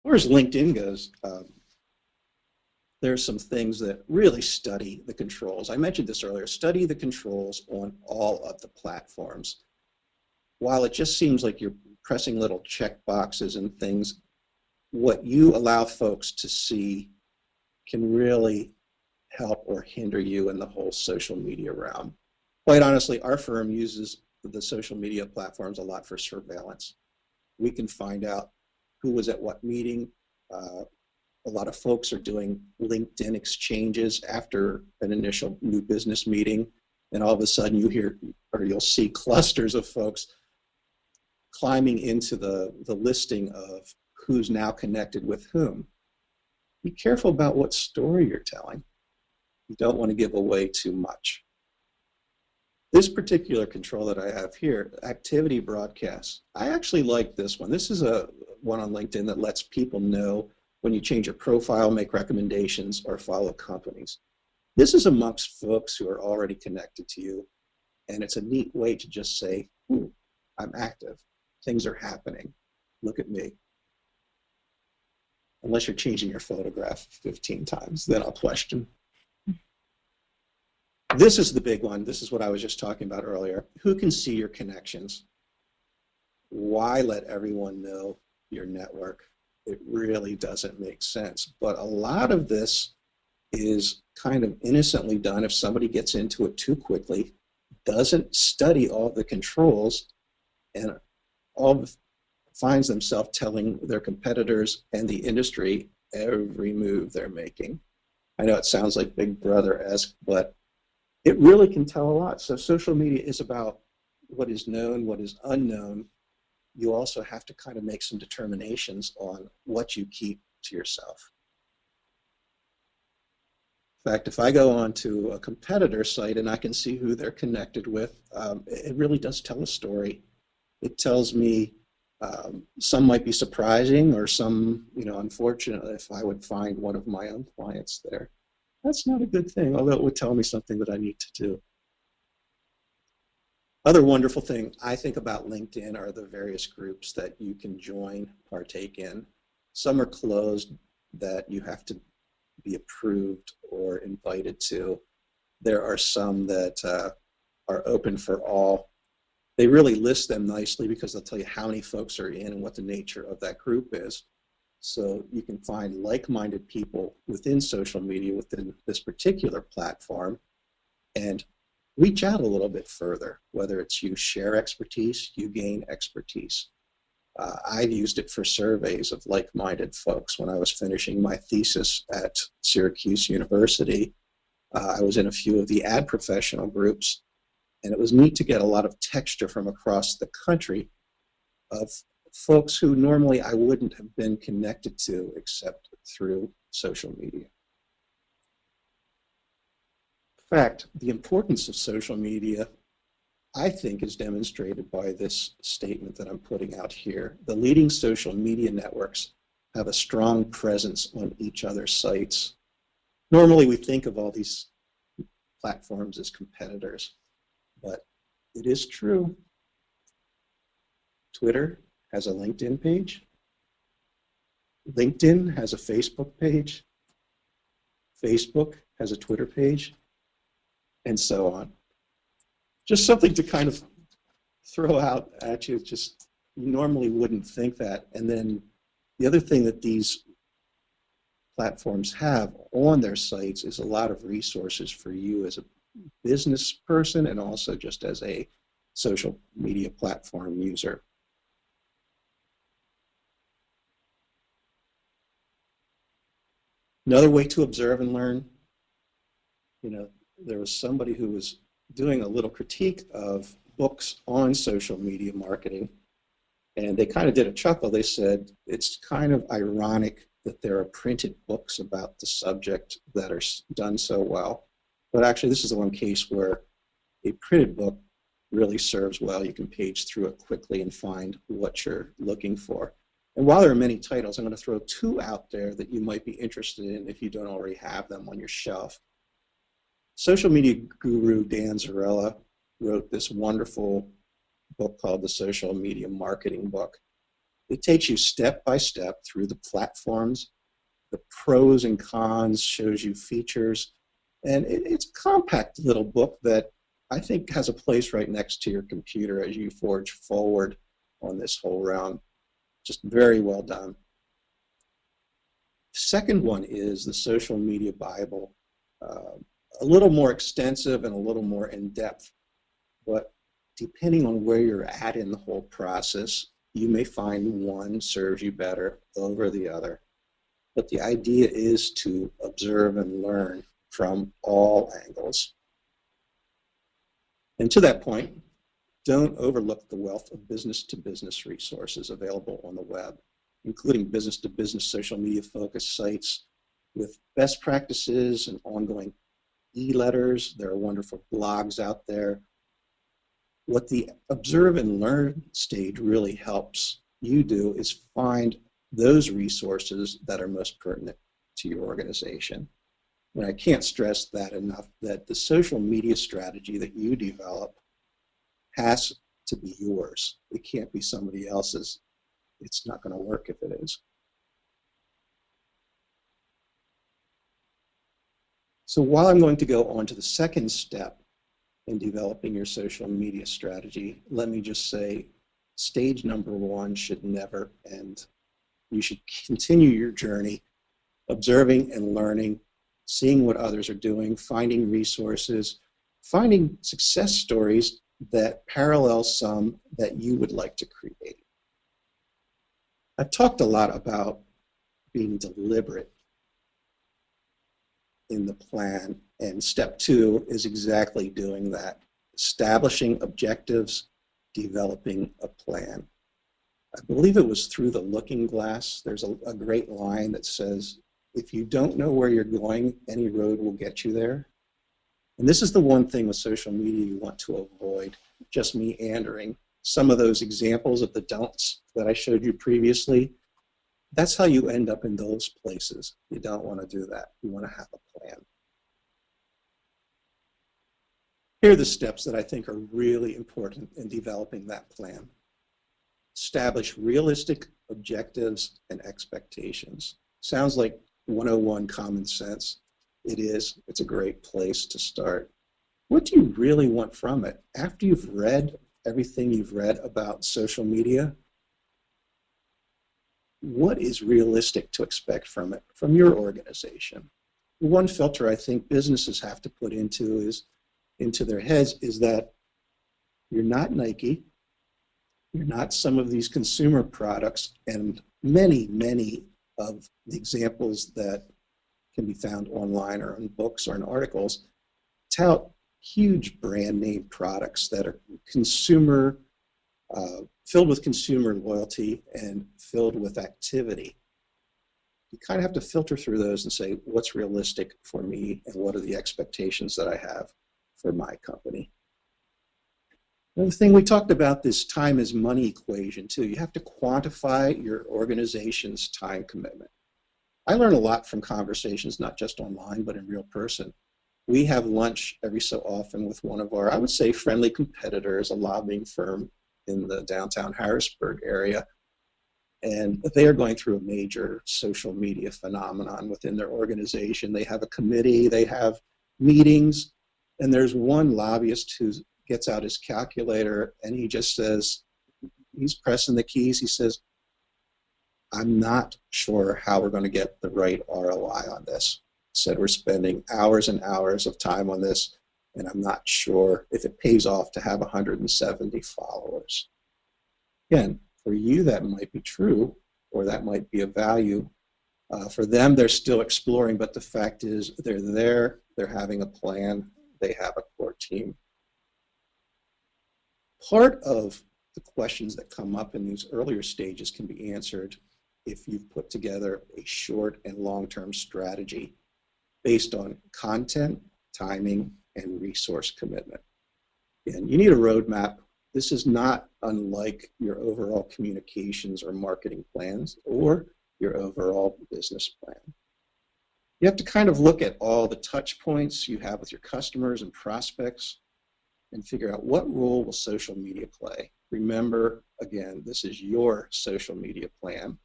far as LinkedIn goes, there's some things that really study the controls. I mentioned this earlier, study the controls on all of the platforms. While it just seems like you're pressing little check boxes and things, what you allow folks to see can really help or hinder you in the whole social media realm. Quite honestly, our firm uses the social media platforms a lot for surveillance. We can find out who was at what meeting. A lot of folks are doing LinkedIn exchanges after an initial new business meeting, and all of a sudden you hear, or you'll see clusters of folks climbing into the listing of who's now connected with whom. Be careful about what story you're telling. You don't want to give away too much. This particular control that I have here, activity broadcasts, I actually like this one. This is a one on LinkedIn that lets people know when you change your profile, make recommendations, or follow companies. This is amongst folks who are already connected to you, and it's a neat way to just say, I'm active. Things are happening. Look at me. Unless you're changing your photograph 15 times, then I'll question. This is the big one. This is what I was just talking about earlier. Who can see your connections? Why let everyone know your network? It really doesn't make sense. But a lot of this is kind of innocently done if somebody gets into it too quickly, doesn't study all the controls, and finds themselves telling their competitors and the industry every move they're making. I know it sounds like Big Brother-esque, but it really can tell a lot. So social media is about what is known, what is unknown. You also have to kind of make some determinations on what you keep to yourself. In fact, if I go on to a competitor site and I can see who they're connected with, it really does tell a story. It tells me some might be surprising, or some, unfortunately, if I would find one of my own clients there. That's not a good thing, although it would tell me something that I need to do. Other wonderful thing I think about LinkedIn are the various groups that you can join, partake in. Some are closed that you have to be approved or invited to. There are some that are open for all. They really list them nicely because they'll tell you how many folks are in and what the nature of that group is. So you can find like-minded people within social media, within this particular platform, and reach out a little bit further, whether it's you share expertise, you gain expertise. I've used it for surveys of like-minded folks. When I was finishing my thesis at Syracuse University, I was in a few of the ad professional groups, and it was neat to get a lot of texture from across the country of folks who normally I wouldn't have been connected to except through social media. In fact, the importance of social media, I think, is demonstrated by this statement that I'm putting out here. The leading social media networks have a strong presence on each other's sites. Normally we think of all these platforms as competitors, but it is true. Twitter has a LinkedIn page. LinkedIn has a Facebook page. Facebook has a Twitter page, and so on. Just something to kind of throw out at you. Just, you normally wouldn't think that. And then the other thing that these platforms have on their sites is a lot of resources for you as a business person and also just as a social media platform user. Another way to observe and learn, there was somebody who was doing a little critique of books on social media marketing, and they kind of did a chuckle. They said, it's kind of ironic that there are printed books about the subject that are done so well, but actually this is the one case where a printed book really serves well. You can page through it quickly and find what you're looking for. And while there are many titles, I'm going to throw two out there that you might be interested in if you don't already have them on your shelf. Social media guru Dan Zarella wrote this wonderful book called The Social Media Marketing Book. It takes you step by step through the platforms, the pros and cons, shows you features, and it's a compact little book that I think has a place right next to your computer as you forge forward on this whole round. Just very well done. The second one is the Social Media Bible. A little more extensive and a little more in-depth, but depending on where you're at in the whole process, you may find one serves you better over the other. But the idea is to observe and learn from all angles. And to that point, don't overlook the wealth of business-to-business resources available on the web, including business-to-business social media focused sites with best practices and ongoing e-letters. There are wonderful blogs out there. What the observe and learn stage really helps you do is find those resources that are most pertinent to your organization. And I can't stress that enough, that the social media strategy that you develop has to be yours. It can't be somebody else's. It's not going to work if it is. So while I'm going to go on to the second step in developing your social media strategy, let me just say stage number one should never end. You should continue your journey, observing and learning, seeing what others are doing, finding resources, finding success stories that parallel some that you would like to create. I've talked a lot about being deliberate in the plan, and step two is exactly doing that, establishing objectives, developing a plan. I believe it was Through the Looking Glass. There's a great line that says, if you don't know where you're going, any road will get you there. And this is the one thing with social media you want to avoid, just meandering. Some of those examples of the don'ts that I showed you previously, that's how you end up in those places. You don't want to do that. You want to have a plan. Here are the steps that I think are really important in developing that plan. Establish realistic objectives and expectations. Sounds like 101 common sense. It is. It's a great place to start. What do you really want from it? After you've read everything you've read about social media, what is realistic to expect from it, from your organization? One filter I think businesses have to put into their heads is that you're not Nike, you're not some of these consumer products, and many, many of the examples that can be found online or in books or in articles tout huge brand name products that are consumer, filled with consumer loyalty and filled with activity. You kind of have to filter through those and say, what's realistic for me and what are the expectations that I have for my company? Another thing we talked about, this time is money equation too. You have to quantify your organization's time commitment. I learn a lot from conversations, not just online, but in real person. We have lunch every so often with one of our, I would say, friendly competitors, a lobbying firm in the downtown Harrisburg area. And they are going through a major social media phenomenon within their organization. They have a committee, they have meetings, and there's one lobbyist who gets out his calculator and he just says, he's pressing the keys, he says, I'm not sure how we're going to get the right ROI on this. Said we're spending hours and hours of time on this, and I'm not sure if it pays off to have 170 followers. Again, for you that might be true, or that might be a value. For them, they're still exploring, but the fact is they're there, they're having a plan, they have a core team. Part of the questions that come up in these earlier stages can be answered if you've put together a short and long-term strategy based on content, timing, and resource commitment. And you need a roadmap. This is not unlike your overall communications or marketing plans or your overall business plan. You have to kind of look at all the touch points you have with your customers and prospects and figure out what role will social media play. Remember, again, this is your social media plan.